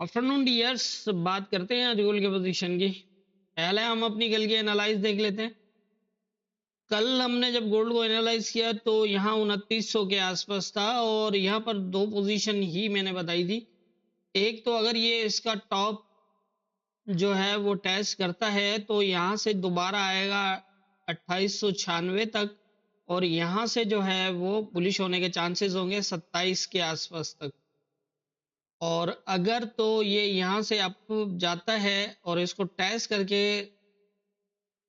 Afternoon dears, बात करते हैं आज गोल्ड के पोजीशन की। पहले हम अपनी कल की एनालाइज देख लेते हैं। कल हमने जब गोल्ड को एनालाइज किया तो यहाँ 2900 के आसपास था और यहाँ पर दो पोजीशन ही मैंने बताई थी। एक तो अगर ये इसका टॉप जो है वो टेस्ट करता है तो यहाँ से दोबारा आएगा 2896 तक, और यहाँ से जो है वो बुलिश होने के चांसेस होंगे 27 के आसपास तक। और अगर तो ये यहाँ से अप जाता है और इसको टेस्ट करके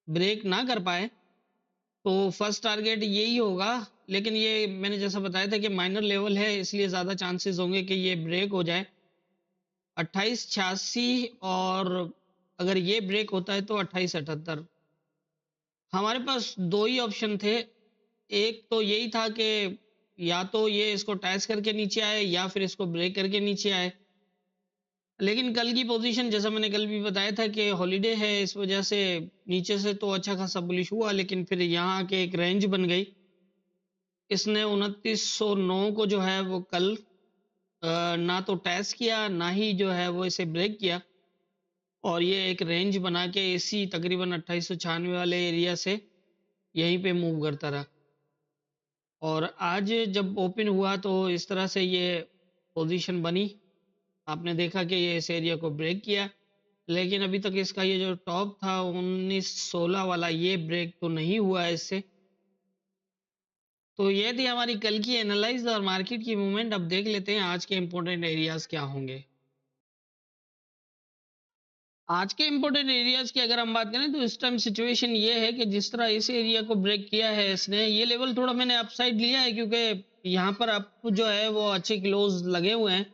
ब्रेक ना कर पाए तो फर्स्ट टारगेट यही होगा। लेकिन ये मैंने जैसा बताया था कि माइनर लेवल है, इसलिए ज़्यादा चांसेस होंगे कि ये ब्रेक हो जाए 2886। और अगर ये ब्रेक होता है तो 2878। हमारे पास दो ही ऑप्शन थे। एक तो यही था कि या तो ये इसको टेस्ट करके नीचे आए या फिर इसको ब्रेक करके नीचे आए। लेकिन कल की पोजीशन जैसा मैंने कल भी बताया था कि हॉलीडे है, इस वजह से नीचे से तो अच्छा खासा बुलिश हुआ, लेकिन फिर यहाँ आके एक रेंज बन गई। इसने 2909 को जो है वो कल ना तो टेस्ट किया ना ही जो है वो इसे ब्रेक किया, और ये एक रेंज बना के इसी तकरीबन 2896 वाले एरिया से यहीं पे मूव करता रहा। और आज जब ओपन हुआ तो इस तरह से ये पोजीशन बनी। आपने देखा कि ये इस एरिया को ब्रेक किया, लेकिन अभी तक इसका ये जो टॉप था 1916 वाला, ये ब्रेक तो नहीं हुआ है इससे। तो ये थी हमारी कल की एनालाइज और मार्केट की मूवमेंट। अब देख लेते हैं आज के इंपॉर्टेंट एरियाज क्या होंगे। आज के इंपॉर्टेंट एरियाज की अगर हम बात करें तो इस टाइम सिचुएशन ये है कि जिस तरह इस एरिया को ब्रेक किया है इसने, ये लेवल थोड़ा मैंने अपसाइड लिया है क्योंकि यहाँ पर अप जो है वो अच्छे क्लोज लगे हुए हैं।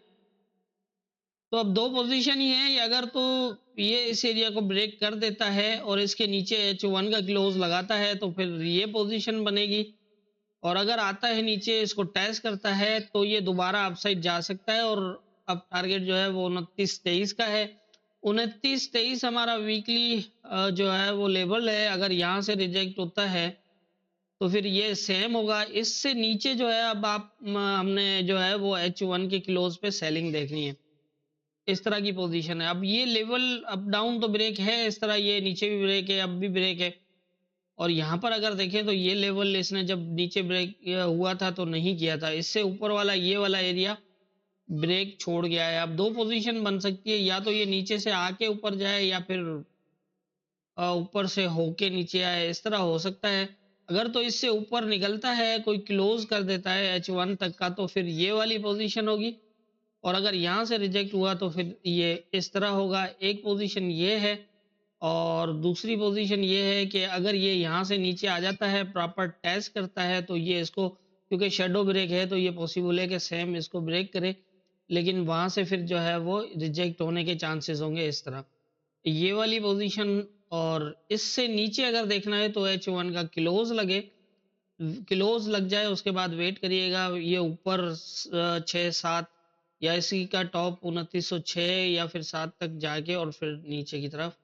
तो अब दो पोजीशन ही है, अगर तो ये इस एरिया को ब्रेक कर देता है और इसके नीचे H1 का क्लोज लगाता है तो फिर ये पोजीशन बनेगी। और अगर आता है नीचे इसको टेस्ट करता है तो ये दोबारा अपसाइड जा सकता है। और अब टारगेट जो है वो 2923 का है। 2923 हमारा वीकली जो है वो लेवल है। अगर यहाँ से रिजेक्ट होता है तो फिर ये सेम होगा। इससे नीचे जो है अब आप हमने जो है वो H1 के क्लोज पे सेलिंग देखनी है। इस तरह की पोजीशन है। अब ये लेवल अप डाउन तो ब्रेक है, इस तरह ये नीचे भी ब्रेक है, अब भी ब्रेक है। और यहाँ पर अगर देखें तो ये लेवल इसने जब नीचे ब्रेक हुआ था तो नहीं किया था, इससे ऊपर वाला ये वाला एरिया ब्रेक छोड़ गया है। अब दो पोजीशन बन सकती है, या तो ये नीचे से आके ऊपर जाए या फिर ऊपर से होके नीचे आए, इस तरह हो सकता है। अगर तो इससे ऊपर निकलता है, कोई क्लोज कर देता है H1 तक का, तो फिर ये वाली पोजीशन होगी। और अगर यहाँ से रिजेक्ट हुआ तो फिर ये इस तरह होगा। एक पोजीशन ये है और दूसरी पोजीशन ये है कि अगर ये यहाँ से नीचे आ जाता है, प्रॉपर टेस्ट करता है, तो ये इसको, क्योंकि शेडो ब्रेक है तो ये पॉसिबल है कि सेम इसको ब्रेक करे, लेकिन वहाँ से फिर जो है वो रिजेक्ट होने के चांसेस होंगे इस तरह। ये वाली पोजीशन। और इससे नीचे अगर देखना है तो H1 का क्लोज लगे, क्लोज लग जाए, उसके बाद वेट करिएगा ये ऊपर 6-7 या इसी का टॉप 2906 या फिर 7 तक जाके और फिर नीचे की तरफ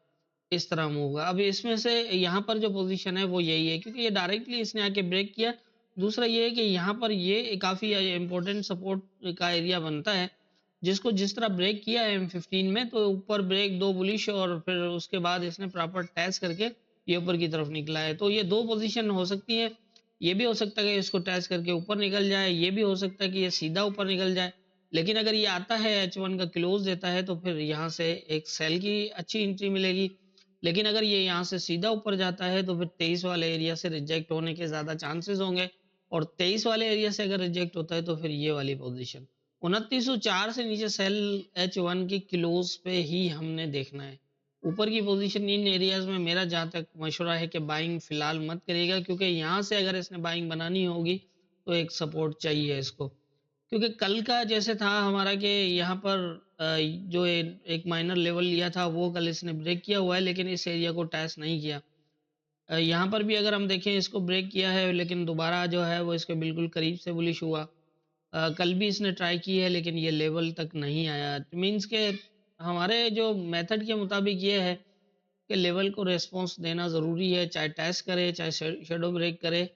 इस तरह मूव होगा। अब इसमें से यहाँ पर जो पोजीशन है वो यही है क्योंकि ये डायरेक्टली इसने आके ब्रेक किया। दूसरा ये है कि यहाँ पर ये काफ़ी इंपॉर्टेंट सपोर्ट का एरिया बनता है, जिसको जिस तरह ब्रेक किया है M15 में, तो ऊपर ब्रेक दो बुलिश और फिर उसके बाद इसने प्रॉपर टेस्ट करके ये ऊपर की तरफ निकला है। तो ये दो पोजीशन हो सकती है। ये भी हो सकता है कि इसको टेस्ट करके ऊपर निकल जाए, ये भी हो सकता है कि ये सीधा ऊपर निकल जाए। लेकिन अगर ये आता है H1 का क्लोज देता है तो फिर यहाँ से एक सेल की अच्छी एंट्री मिलेगी। लेकिन अगर ये यहाँ से सीधा ऊपर जाता है तो फिर 23 वाले एरिया से रिजेक्ट होने के ज़्यादा चांसेस होंगे। और 23 वाले एरिया से अगर रिजेक्ट होता है तो फिर ये वाली पोजीशन 2904 से नीचे सेल H1 की क्लोज पे ही हमने देखना है। ऊपर की पोजीशन इन एरियाज में मेरा जहाँ तक मशवरा है कि बाइंग फिलहाल मत करिएगा, क्योंकि यहाँ से अगर इसने बाइंग बनानी होगी तो एक सपोर्ट चाहिए इसको। क्योंकि कल का जैसे था हमारा कि यहाँ पर जो एक माइनर लेवल लिया था वो कल इसने ब्रेक किया हुआ है, लेकिन इस एरिया को टेस्ट नहीं किया। यहाँ पर भी अगर हम देखें इसको ब्रेक किया है, लेकिन दोबारा जो है वो इसके बिल्कुल करीब से बुलिश हुआ। कल भी इसने ट्राई की है लेकिन ये लेवल तक नहीं आया। मीन्स के हमारे जो मेथड के मुताबिक ये है कि लेवल को रिस्पॉन्स देना ज़रूरी है, चाहे टेस्ट करे, चाहे शेडो ब्रेक करे,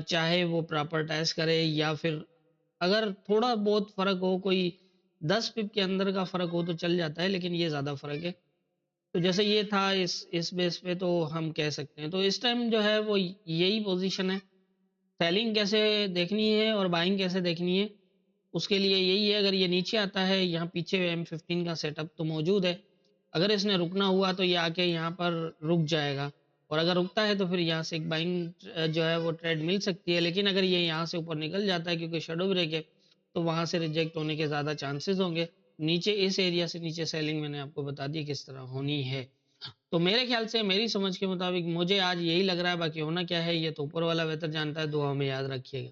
चाहे वो प्रॉपर टेस्ट करे, या फिर अगर थोड़ा बहुत फ़र्क हो, कोई 10 पिप के अंदर का फर्क हो तो चल जाता है, लेकिन ये ज्यादा फर्क है। तो जैसे ये था इस बेस पे तो हम कह सकते हैं। तो इस टाइम जो है वो यही पोजीशन है। सेलिंग कैसे देखनी है और बाइंग कैसे देखनी है, उसके लिए यही है। अगर ये नीचे आता है, यहाँ पीछे M15 का सेटअप तो मौजूद है, अगर इसने रुकना हुआ तो ये आके यहाँ पर रुक जाएगा, और अगर रुकता है तो फिर यहाँ से एक बाइंग जो है वो ट्रेड मिल सकती है। लेकिन अगर ये यहाँ से ऊपर निकल जाता है क्योंकि शेडो ब्रेक है, तो वहां से रिजेक्ट होने के ज्यादा चांसेस होंगे। नीचे इस एरिया से नीचे सेलिंग मैंने आपको बता दी किस तरह होनी है। तो मेरे ख्याल से, मेरी समझ के मुताबिक मुझे आज यही लग रहा है, बाकी होना क्या है ये तो ऊपर वाला बेहतर जानता है। दुआ में याद रखिएगा।